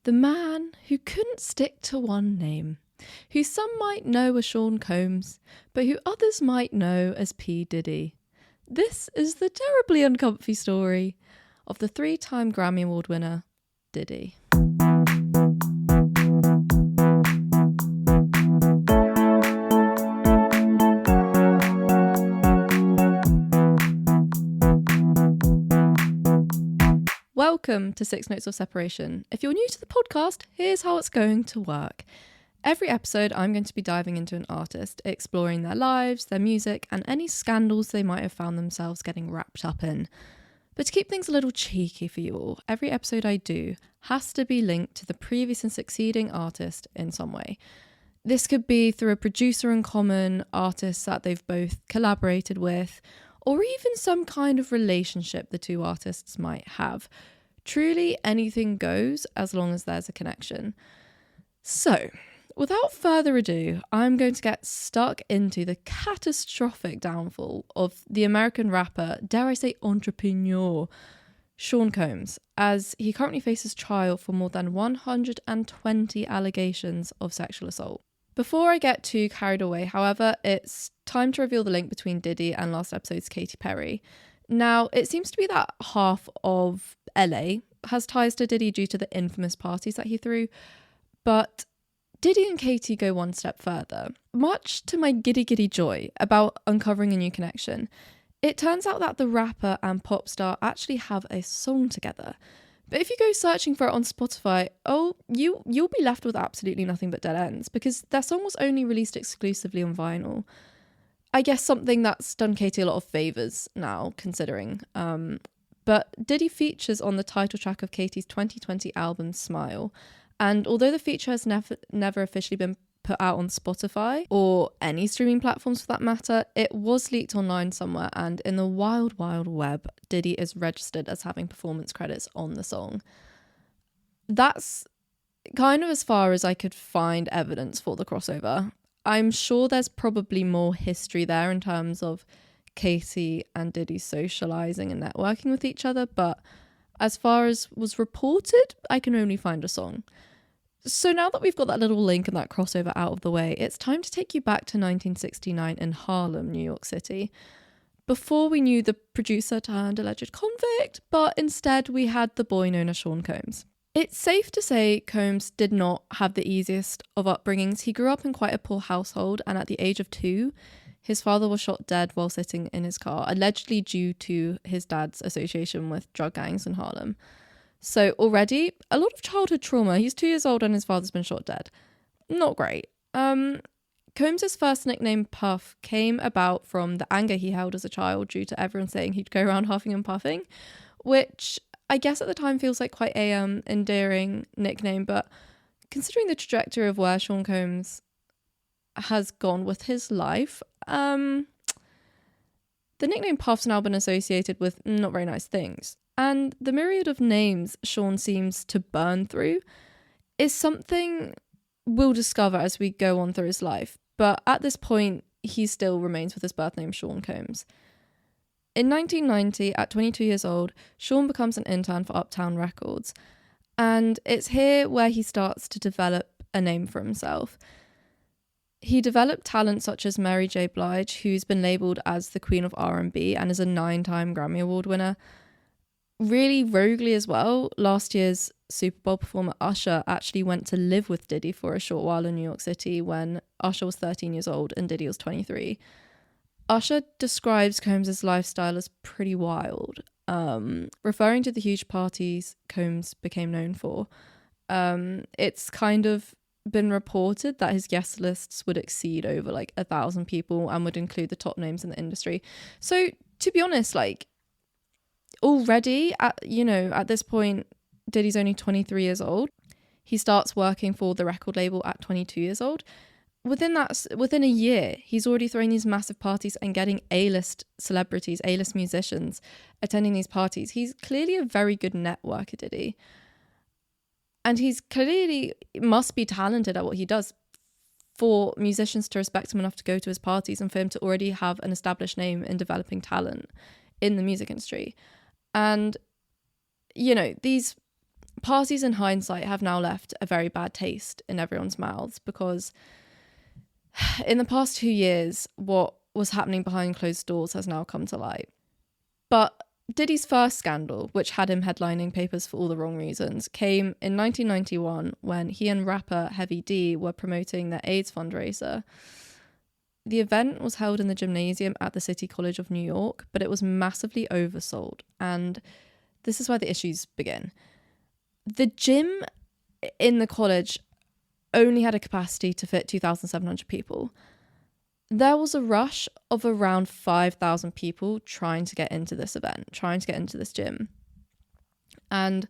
The man who couldn't stick to one name, who some might know as Sean Combs, but who others might know as P. Diddy. This is the terribly uncomfy story of the 3-time Grammy Award winner, Diddy. Welcome to 6 Notes of Separation. If you're new to the podcast, here's how it's going to work. Every episode, I'm going to be diving into an artist, exploring their lives, their music, and any scandals they might have found themselves getting wrapped up in. But to keep things a little cheeky for you all, every episode I do has to be linked to the previous and succeeding artist in some way. This could be through a producer in common, artists that they've both collaborated with, or even some kind of relationship the two artists might have. Truly anything goes as long as there's a connection. So, without further ado, I'm going to get stuck into the catastrophic downfall of the American rapper, dare I say entrepreneur, Sean Combs, as he currently faces trial for more than 120 allegations of sexual assault. Before I get too carried away, however, it's time to reveal the link between Diddy and last episode's Katy Perry. Now, it seems to be that half of LA has ties to Diddy due to the infamous parties that he threw, but Diddy and Katy go one step further. Much to my giddy joy about uncovering a new connection, it turns out that the rapper and pop star actually have a song together. But if you go searching for it on Spotify, you'll be left with absolutely nothing but dead ends, because their song was only released exclusively on vinyl. I guess something that's done Katy a lot of favours now, considering. But Diddy features on the title track of Katy's 2020 album, Smile. And although the feature has never officially been put out on Spotify or any streaming platforms for that matter, it was leaked online somewhere, and in the wild web, Diddy is registered as having performance credits on the song. That's kind of as far as I could find evidence for the crossover. I'm sure there's probably more history there in terms of Katy and Diddy socialising and networking with each other, but as far as was reported, I can only find a song. So now that we've got that little link and that crossover out of the way, it's time to take you back to 1969 in Harlem, New York City. Before we knew the producer turned alleged convict, but instead we had the boy known as Sean Combs. It's safe to say Combs did not have the easiest of upbringings. He grew up in quite a poor household, and at the age of 2, his father was shot dead while sitting in his car, allegedly due to his dad's association with drug gangs in Harlem. So already, a lot of childhood trauma. He's 2 years old and his father's been shot dead. Not great. Combs' first nickname, Puff, came about from the anger he held as a child due to everyone saying he'd go around huffing and puffing, which I guess at the time feels like quite a endearing nickname, but considering the trajectory of where Sean Combs has gone with his life, the nickname Puff's now been associated with not very nice things. And the myriad of names Sean seems to burn through is something we'll discover as we go on through his life. But at this point, he still remains with his birth name, Sean Combs. In 1990, at 22 years old, Sean becomes an intern for Uptown Records. And it's here where he starts to develop a name for himself. He developed talent such as Mary J. Blige, who's been labelled as the Queen of R&B and is a 9-time Grammy Award winner. Really roguely as well, last year's Super Bowl performer Usher actually went to live with Diddy for a short while in New York City when Usher was 13 years old and Diddy was 23. Usher describes Combs' lifestyle as pretty wild, referring to the huge parties Combs became known for. It's kind of been reported that his guest lists would exceed over 1,000 people and would include the top names in the industry. So to be honest, already at this point, Diddy's only 23 years old. He starts working for the record label at 22 years old. Within a year, he's already throwing these massive parties and getting A-list celebrities, A-list musicians attending these parties. He's clearly a very good networker, Diddy. And he's clearly must be talented at what he does for musicians to respect him enough to go to his parties and for him to already have an established name in developing talent in the music industry. And, these parties in hindsight have now left a very bad taste in everyone's mouths, because in the past 2 years, what was happening behind closed doors has now come to light. But Diddy's first scandal, which had him headlining papers for all the wrong reasons, came in 1991 when he and rapper Heavy D were promoting their AIDS fundraiser. The event was held in the gymnasium at the City College of New York, but it was massively oversold. And this is where the issues begin. The gym in the college only had a capacity to fit 2,700 people. There was a rush of around 5,000 people trying to get into this event, trying to get into this gym. And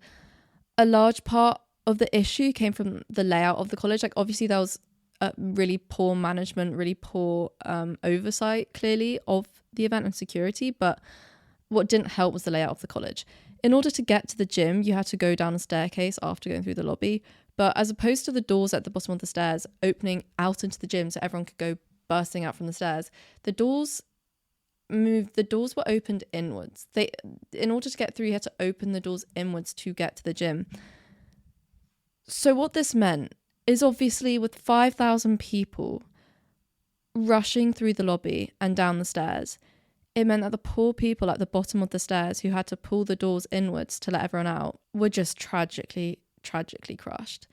a large part of the issue came from the layout of the college. Like, obviously there was really poor management, really poor oversight, clearly, of the event and security. But what didn't help was the layout of the college. In order to get to the gym, you had to go down a staircase after going through the lobby. But as opposed to the doors at the bottom of the stairs opening out into the gym so everyone could go bursting out from the stairs, the doors were opened inwards. In order to get through, you had to open the doors inwards to get to the gym. So what this meant is, obviously, with 5,000 people rushing through the lobby and down the stairs, it meant that the poor people at the bottom of the stairs who had to pull the doors inwards to let everyone out were just tragically crushed.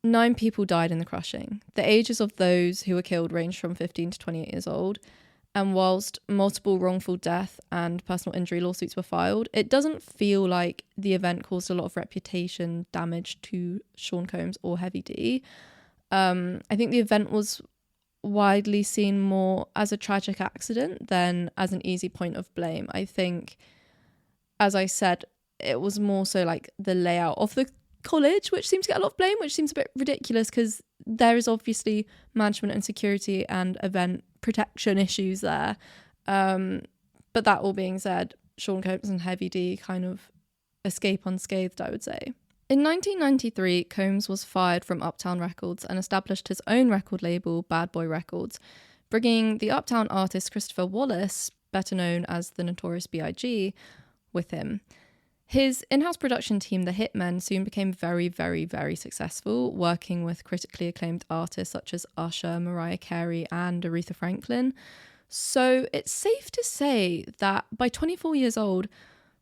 9 people died in the crushing. The ages of those who were killed ranged from 15 to 28 years old. And whilst multiple wrongful death and personal injury lawsuits were filed, it doesn't feel like the event caused a lot of reputation damage to Sean Combs or Heavy D. I think the event was widely seen more as a tragic accident than as an easy point of blame. I think, as I said, it was more so like the layout of the college, which seems to get a lot of blame, which seems a bit ridiculous because there is obviously management and security and event protection issues there. But that all being said, Sean Combs and Heavy D kind of escape unscathed, I would say. In 1993, Combs was fired from Uptown Records and established his own record label, Bad Boy Records, bringing the Uptown artist Christopher Wallace, better known as the Notorious B.I.G., with him. His in-house production team, the Hitmen, soon became very, very, very successful, working with critically acclaimed artists such as Usher, Mariah Carey, and Aretha Franklin. So it's safe to say that by 24 years old,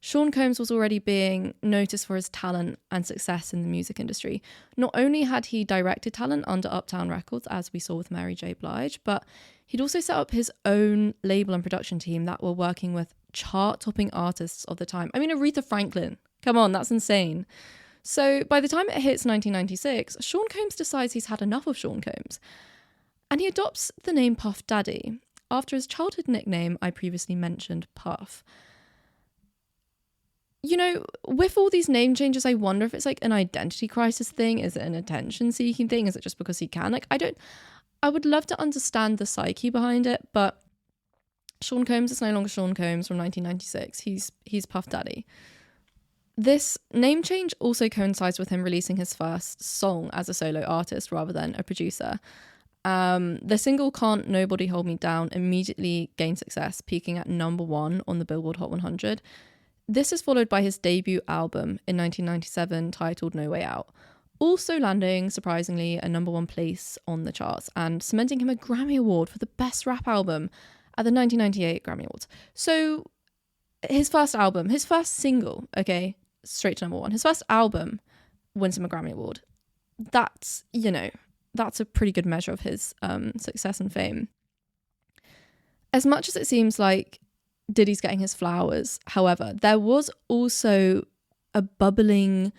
Sean Combs was already being noticed for his talent and success in the music industry. Not only had he directed talent under Uptown Records, as we saw with Mary J. Blige, but he'd also set up his own label and production team that were working with chart-topping artists of the time. I mean, Aretha Franklin. Come on, that's insane. So by the time it hits 1996, Sean Combs decides he's had enough of Sean Combs. And he adopts the name Puff Daddy, after his childhood nickname I previously mentioned, Puff. You know, with all these name changes, I wonder if it's like an identity crisis thing. Is it an attention-seeking thing? Is it just because he can? I would love to understand the psyche behind it, but Sean Combs is no longer Sean Combs from 1996. He's Puff Daddy. This name change also coincides with him releasing his first song as a solo artist rather than a producer. The single Can't Nobody Hold Me Down immediately gained success, peaking at number 1 on the Billboard Hot 100. This is followed by his debut album in 1997 titled No Way Out, also landing, surprisingly, a number 1 place on the charts and cementing him a Grammy Award for the Best Rap Album at the 1998 Grammy Awards. So his first single, okay, straight to number 1, his first album wins him a Grammy Award. That's a pretty good measure of his success and fame. As much as it seems like Diddy's getting his flowers, however, there was also a boiling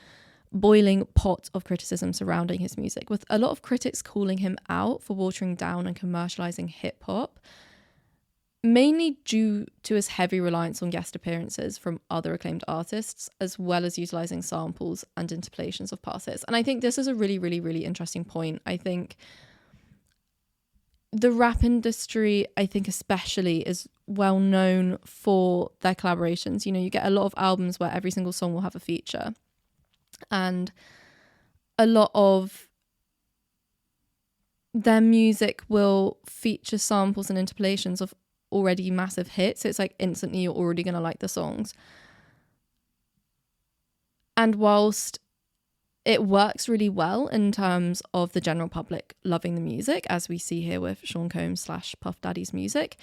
pot of criticism surrounding his music, with a lot of critics calling him out for watering down and commercializing hip-hop, mainly due to his heavy reliance on guest appearances from other acclaimed artists, as well as utilizing samples and interpolations of past hits. And I think this is a really, really, really interesting point. I think the rap industry, especially, is well known for their collaborations. You know, you get a lot of albums where every single song will have a feature, and a lot of their music will feature samples and interpolations of already massive hits. So it's like instantly you're already going to like the songs. And whilst it works really well in terms of the general public loving the music, as we see here with Sean Combs / Puff Daddy's music,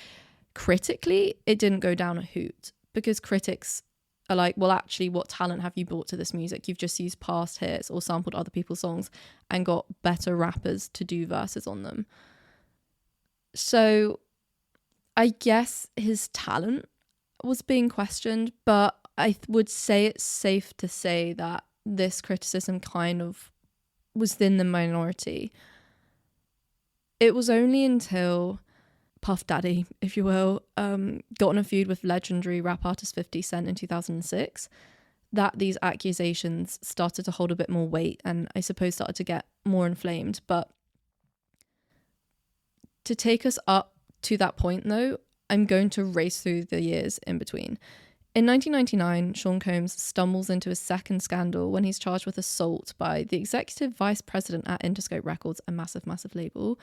critically, it didn't go down a hoot, because critics are like, well, actually, what talent have you brought to this music? You've just used past hits or sampled other people's songs and got better rappers to do verses on them. So I guess his talent was being questioned, but I would say it's safe to say that this criticism kind of was in the minority. It was only until Puff Daddy, if you will, got in a feud with legendary rap artist 50 Cent in 2006 that these accusations started to hold a bit more weight, and I suppose started to get more inflamed. But to take us up to that point, though, I'm going to race through the years in between. In 1999, Sean Combs stumbles into his second scandal when he's charged with assault by the executive vice president at Interscope Records, a massive, massive label.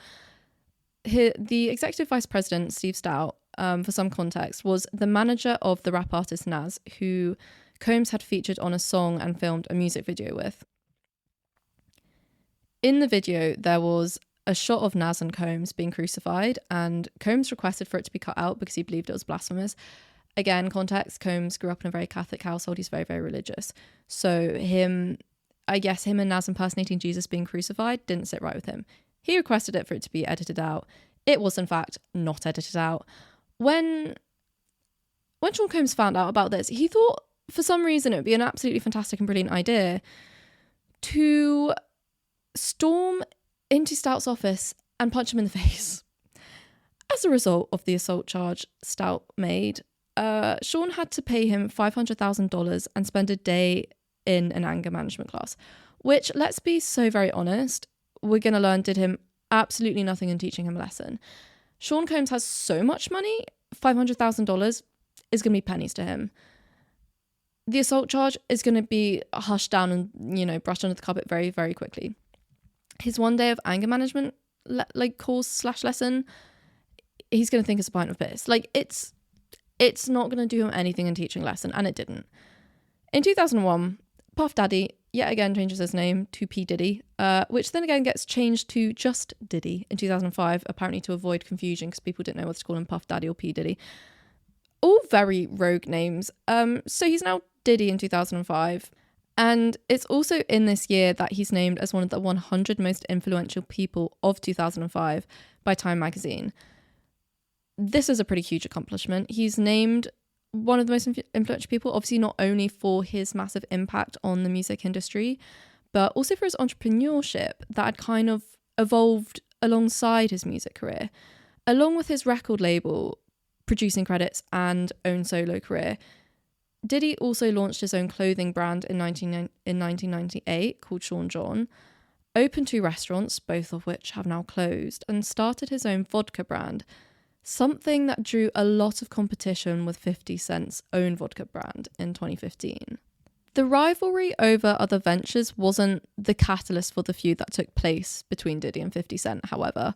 The executive vice president, Steve Stout, for some context, was the manager of the rap artist Nas, who Combs had featured on a song and filmed a music video with. In the video, there was a shot of Nas and Combs being crucified, and Combs requested for it to be cut out because he believed it was blasphemous. Again, context, Combs grew up in a very Catholic household. He's very, very religious. So him and Nas impersonating Jesus being crucified didn't sit right with him. He requested it for it to be edited out. It was, in fact, not edited out. When Sean Combs found out about this, he thought, for some reason, it would be an absolutely fantastic and brilliant idea to storm into Stout's office and punch him in the face. As a result of the assault charge Stout made, Sean had to pay him $500,000 and spend a day in an anger management class, which, let's be so very honest, we're going to learn did him absolutely nothing in teaching him a lesson. Sean Combs has so much money, $500,000 is going to be pennies to him. The assault charge is going to be hushed down and, brushed under the carpet very, very quickly. His one day of anger management course / lesson, he's going to think it's a pint of piss. It's not going to do him anything in teaching lesson, and it didn't. In 2001, Puff Daddy yet again changes his name to P. Diddy, which then again gets changed to just Diddy in 2005, apparently to avoid confusion because people didn't know whether to call him Puff Daddy or P. Diddy. All very rogue names. So he's now Diddy in 2005. And it's also in this year that he's named as one of the 100 most influential people of 2005 by Time magazine. This is a pretty huge accomplishment. He's named one of the most influential people, obviously not only for his massive impact on the music industry, but also for his entrepreneurship that had kind of evolved alongside his music career. Along with his record label, producing credits, and own solo career, Diddy also launched his own clothing brand in 1998 called Sean John, opened 2 restaurants, both of which have now closed, and started his own vodka brand, something that drew a lot of competition with 50 Cent's own vodka brand in 2015. The rivalry over other ventures wasn't the catalyst for the feud that took place between Diddy and 50 Cent, however.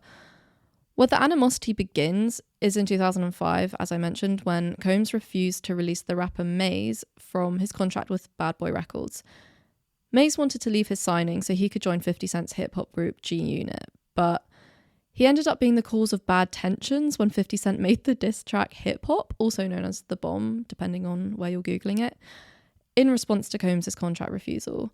Where the animosity begins is in 2005, as I mentioned, when Combs refused to release the rapper Maze from his contract with Bad Boy Records. Maze wanted to leave his signing so he could join 50 Cent's hip-hop group G-Unit, but he ended up being the cause of bad tensions when 50 Cent made the diss track Hip Hop, also known as The Bomb, depending on where you're Googling it, in response to Combs' contract refusal.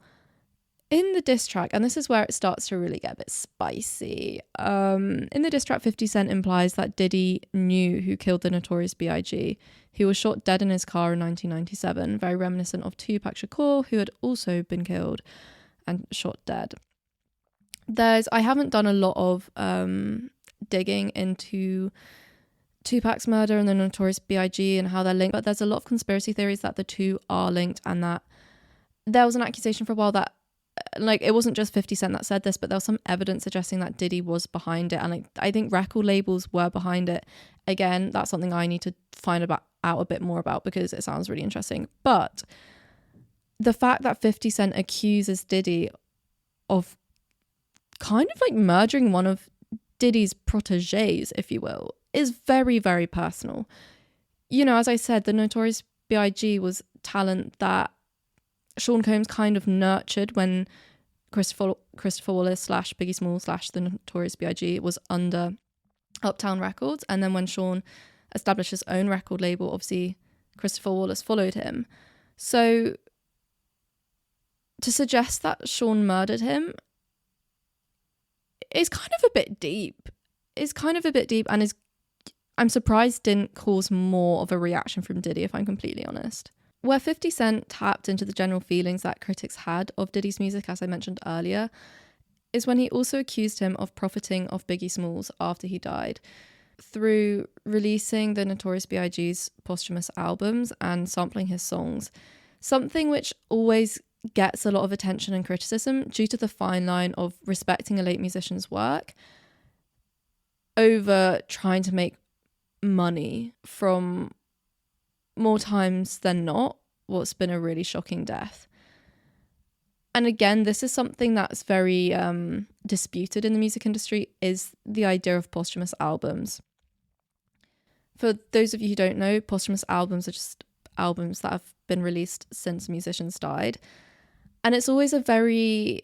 In the diss track, and this is where it starts to really get a bit spicy, in the diss track 50 Cent implies that Diddy knew who killed the Notorious B.I.G., who was shot dead in his car in 1997, very reminiscent of Tupac Shakur, who had also been killed and shot dead. I haven't done a lot of digging into Tupac's murder and the Notorious B.I.G. and how they're linked, but there's a lot of conspiracy theories that the two are linked, and that there was an accusation for a while that it wasn't just 50 Cent that said this, but there was some evidence suggesting that Diddy was behind it, and I think record labels were behind it. Again, that's something I need to find out a bit more about because it sounds really interesting. But the fact that 50 Cent accuses Diddy of kind of murdering one of Diddy's proteges, if you will, is very, very personal. As I said, the Notorious B.I.G. was talent that Sean Combs kind of nurtured when Christopher Wallace / Biggie Smalls / the Notorious B.I.G. was under Uptown Records, and then when Sean established his own record label, obviously Christopher Wallace followed him. So to suggest that Sean murdered him is kind of a bit deep. And I'm surprised didn't cause more of a reaction from Diddy, if I'm completely honest. Where 50 Cent tapped into the general feelings that critics had of Diddy's music, as I mentioned earlier, is when he also accused him of profiting off Biggie Smalls after he died through releasing the Notorious B.I.G.'s posthumous albums and sampling his songs, something which always gets a lot of attention and criticism due to the fine line of respecting a late musician's work over trying to make money from, more times than not, what's been a really shocking death. And again, this is something that's very disputed in the music industry, is the idea of posthumous albums. For those of you who don't know, posthumous albums are just albums that have been released since musicians died. And it's always a very,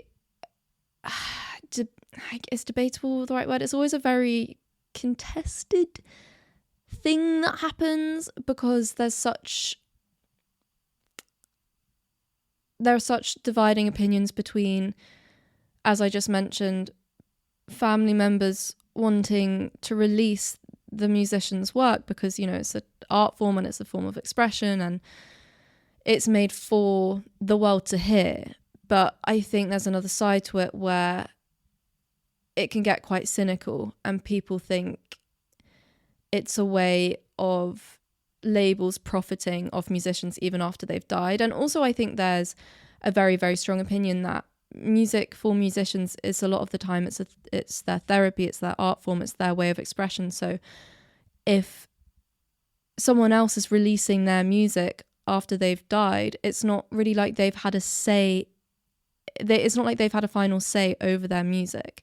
is debatable the right word? It's always a very contested thing that happens because there are such dividing opinions between, as I just mentioned, family members wanting to release the musician's work because, you know, it's an art form and it's a form of expression and it's made for the world to hear. But I think there's another side to it where it can get quite cynical and people think it's a way of labels profiting off musicians even after they've died. And also I think there's a very, very strong opinion that music for musicians is a lot of the time it's their therapy, it's their art form, it's their way of expression. So if someone else is releasing their music after they've died, it's not really like they've had a say. It's not like they've had a final say over their music.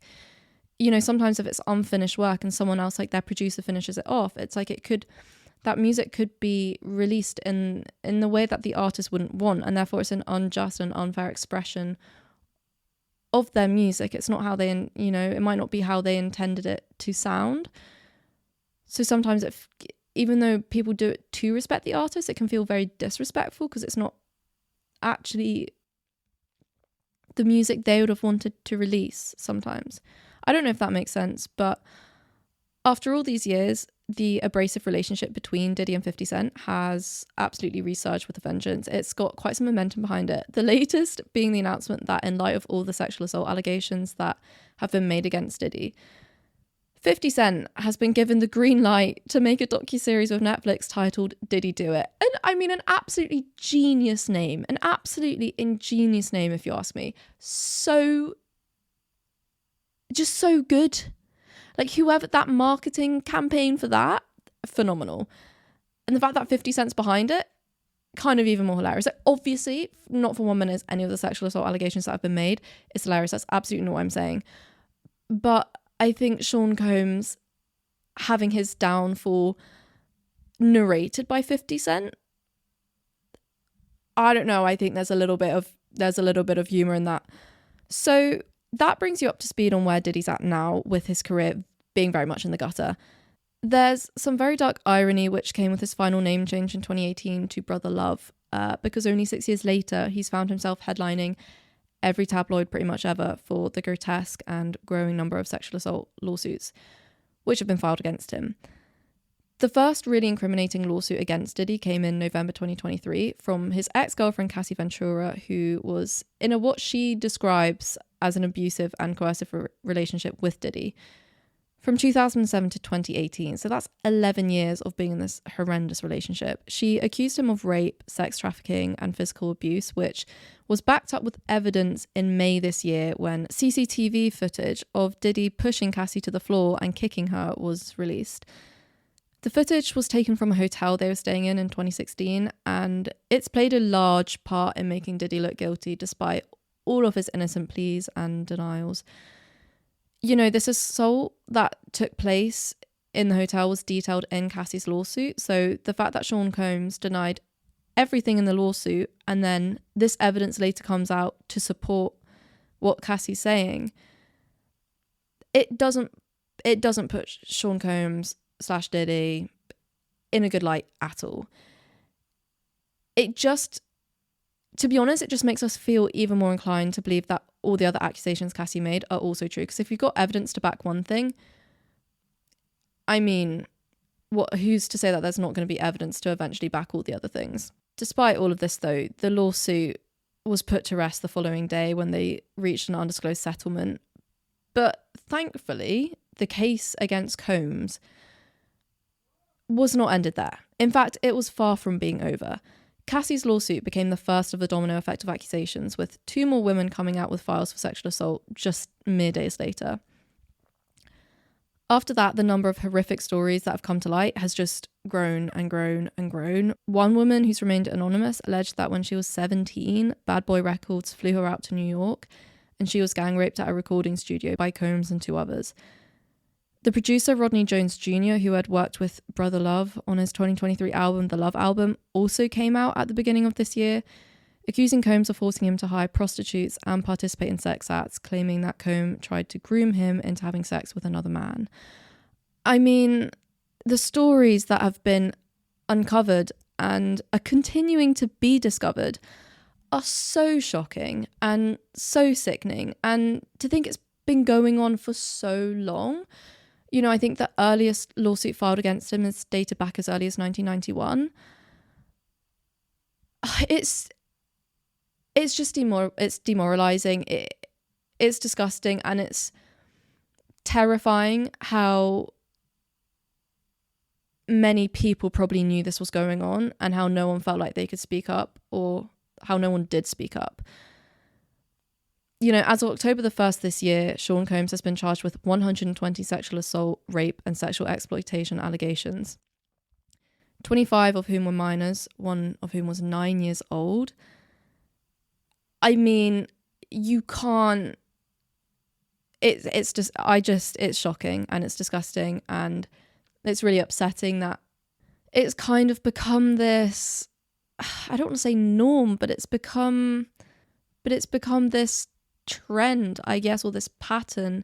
You know, sometimes if it's unfinished work and someone else, like their producer, finishes it off, it's like that music could be released in the way that the artist wouldn't want, and therefore it's an unjust and unfair expression of their music. It's not how they, you know, it might not be how they intended it to sound. So sometimes even though people do it to respect the artist, it can feel very disrespectful because it's not actually the music they would have wanted to release sometimes. I don't know if that makes sense, but after all these years, the abrasive relationship between Diddy and 50 Cent has absolutely resurged with a vengeance. It's got quite some momentum behind it. The latest being the announcement that in light of all the sexual assault allegations that have been made against Diddy, 50 Cent has been given the green light to make a docuseries with Netflix titled Diddy Do It. And I mean, an absolutely genius name, an absolutely ingenious name, if you ask me. Just so good. Like, whoever, that marketing campaign for that, phenomenal. And the fact that 50 Cent's behind it, kind of even more hilarious. Like, obviously, not for 1 minute is any of the sexual assault allegations that have been made. It's hilarious. That's absolutely not what I'm saying. But I think Sean Combs having his downfall narrated by 50 Cent, I don't know. I think there's a little bit of humor in that. So that brings you up to speed on where Diddy's at now with his career being very much in the gutter. There's some very dark irony which came with his final name change in 2018 to Brother Love, because only 6 years later he's found himself headlining every tabloid pretty much ever for the grotesque and growing number of sexual assault lawsuits which have been filed against him. The first really incriminating lawsuit against Diddy came in November 2023 from his ex-girlfriend Cassie Ventura, who was in what she describes as an abusive and coercive relationship with Diddy from 2007 to 2018. So that's 11 years of being in this horrendous relationship. She accused him of rape, sex trafficking, and physical abuse, which was backed up with evidence in May this year when CCTV footage of Diddy pushing Cassie to the floor and kicking her was released. The footage was taken from a hotel they were staying in 2016, and it's played a large part in making Diddy look guilty despite all of his innocent pleas and denials. You know, this assault that took place in the hotel was detailed in Cassie's lawsuit, so the fact that Sean Combs denied everything in the lawsuit, and then this evidence later comes out to support what Cassie's saying, it doesn't put Sean Combs / Diddy in a good light at all. It just, to be honest, it just makes us feel even more inclined to believe that all the other accusations Cassie made are also true. Because if you've got evidence to back one thing, I mean, who's to say that there's not going to be evidence to eventually back all the other things? Despite all of this, though, the lawsuit was put to rest the following day when they reached an undisclosed settlement. But thankfully, the case against Combs was not ended there. In fact, it was far from being over. Cassie's lawsuit became the first of the domino effect of accusations, with 2 more women coming out with files for sexual assault just mere days later. After that, the number of horrific stories that have come to light has just grown and grown and grown. One woman who's remained anonymous alleged that when she was 17, Bad Boy Records flew her out to New York and she was gang raped at a recording studio by Combs and 2 others. The producer Rodney Jones Jr., who had worked with Brother Love on his 2023 album, The Love Album, also came out at the beginning of this year, accusing Combs of forcing him to hire prostitutes and participate in sex acts, claiming that Combs tried to groom him into having sex with another man. I mean, the stories that have been uncovered and are continuing to be discovered are so shocking and so sickening. And to think it's been going on for so long. You know, I think the earliest lawsuit filed against him is dated back as early as 1991. It's just it's demoralizing. It's disgusting, and it's terrifying how many people probably knew this was going on and how no one felt like they could speak up, or how no one did speak up. You know, as of October the 1st this year, Sean Combs has been charged with 120 sexual assault, rape, and sexual exploitation allegations. 25 of whom were minors, one of whom was 9 years old. I mean, you can't... It's shocking and it's disgusting, and it's really upsetting that it's kind of become this... I don't want to say norm, but it's become this trend, I guess, or this pattern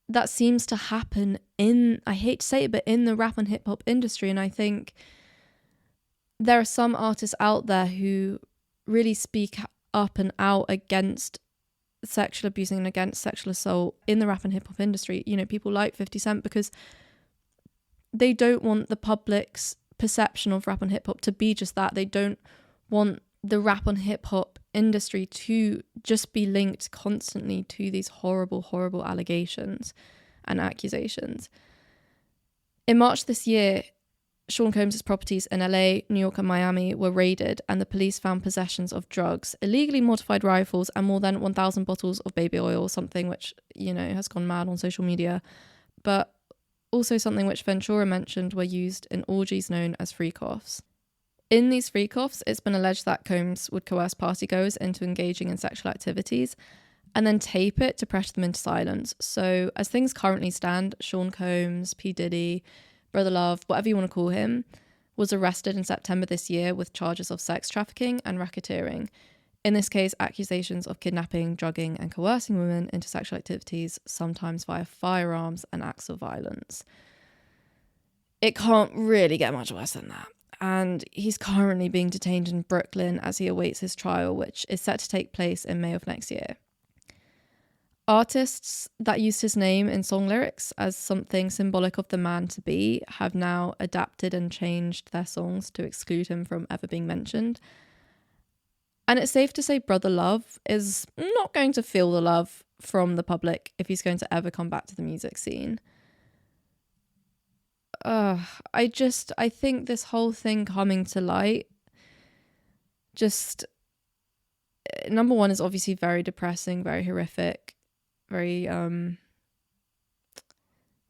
that seems to happen in, I hate to say it, but in the rap and hip hop industry. And I think there are some artists out there who really speak up and out against sexual abuse and against sexual assault in the rap and hip hop industry. You know, people like 50 Cent, because they don't want the public's perception of rap and hip hop to be just that. They don't want the rap and hip hop industry to just be linked constantly to these horrible, horrible allegations and accusations. In March this year, Sean Combs' properties in LA, New York and Miami were raided, and the police found possessions of drugs, illegally modified rifles, and more than 1,000 bottles of baby oil, something which, you know, has gone mad on social media, but also something which Ventura mentioned were used in orgies known as freak-offs. In these freak-offs, it's been alleged that Combs would coerce partygoers into engaging in sexual activities and then tape it to pressure them into silence. So as things currently stand, Sean Combs, P. Diddy, Brother Love, whatever you want to call him, was arrested in September this year with charges of sex trafficking and racketeering. In this case, accusations of kidnapping, drugging and coercing women into sexual activities, sometimes via firearms and acts of violence. It can't really get much worse than that. And he's currently being detained in Brooklyn as he awaits his trial, which is set to take place in May of next year. Artists that used his name in song lyrics as something symbolic of the man to be have now adapted and changed their songs to exclude him from ever being mentioned. And it's safe to say Brother Love is not going to feel the love from the public if he's going to ever come back to the music scene. I think this whole thing coming to light, just, number one, is obviously very depressing, very horrific, very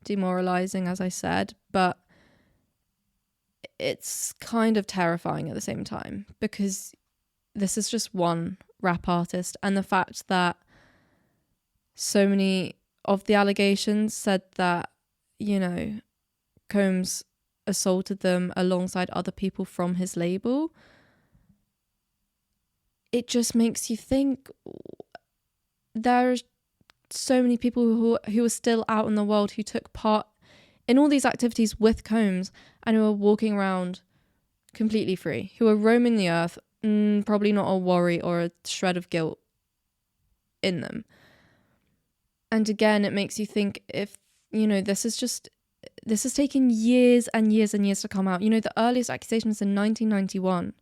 demoralizing, as I said, but it's kind of terrifying at the same time, because this is just one rap artist, and the fact that so many of the allegations said that, you know, Combs assaulted them alongside other people from his label, it just makes you think there's so many people who are still out in the world who took part in all these activities with Combs and who are walking around completely free, who are roaming the earth, probably not a worry or a shred of guilt in them. And again, it makes you think, if, this has taken years and years and years to come out. The earliest accusation was in 1991.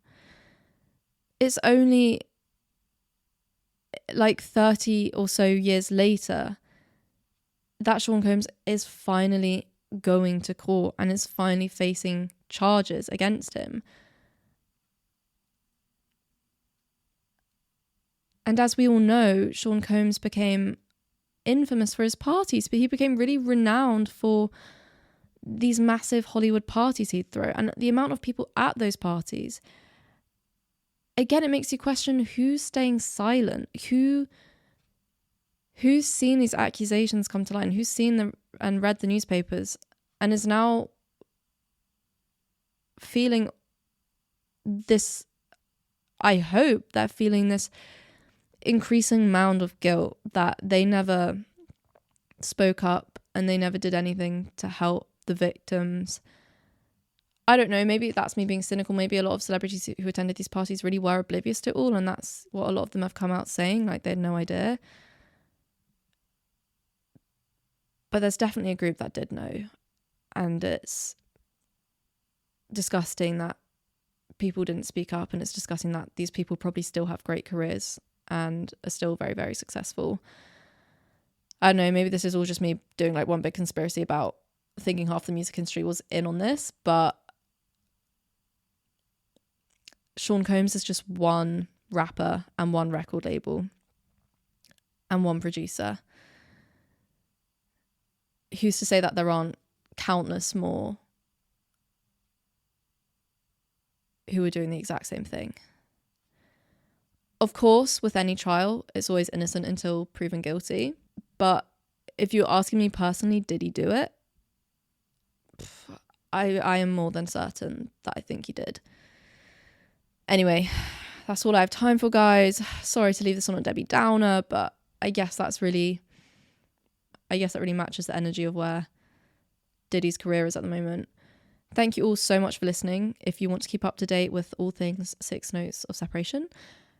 It's only like 30 or so years later that Sean Combs is finally going to court and is finally facing charges against him. And as we all know, Sean Combs became infamous for his parties, but he became really renowned for these massive Hollywood parties he'd throw, and the amount of people at those parties. Again, it makes you question who's staying silent, who's seen these accusations come to light, and who's seen them and read the newspapers and is now feeling this. I hope they're feeling this increasing mound of guilt that they never spoke up and they never did anything to help the victims. I don't know, maybe that's me being cynical. Maybe a lot of celebrities who attended these parties really were oblivious to it all, and that's what a lot of them have come out saying, like they had no idea. But there's definitely a group that did know, and it's disgusting that people didn't speak up, and it's disgusting that these people probably still have great careers and are still very, very successful. I don't know, maybe this is all just me doing like one big conspiracy about thinking half the music industry was in on this, but Sean Combs is just one rapper and one record label and one producer. Who's to say that there aren't countless more who are doing the exact same thing? Of course, with any trial, it's always innocent until proven guilty. But if you're asking me personally, did he do it? I am more than certain that I think he did. Anyway, that's all I have time for, guys. Sorry to leave this on a Debbie Downer, but I guess that really matches the energy of where Diddy's career is at the moment. Thank you all so much for listening. If you want to keep up to date with all things 6 Notes of Separation,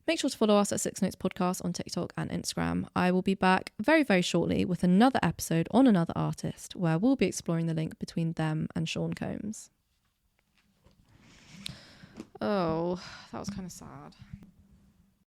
make sure to follow us at 6 Notes Podcast on TikTok and Instagram. I will be back very, very shortly with another episode on another artist where we'll be exploring the link between them and Sean Combs. Oh, that was kind of sad.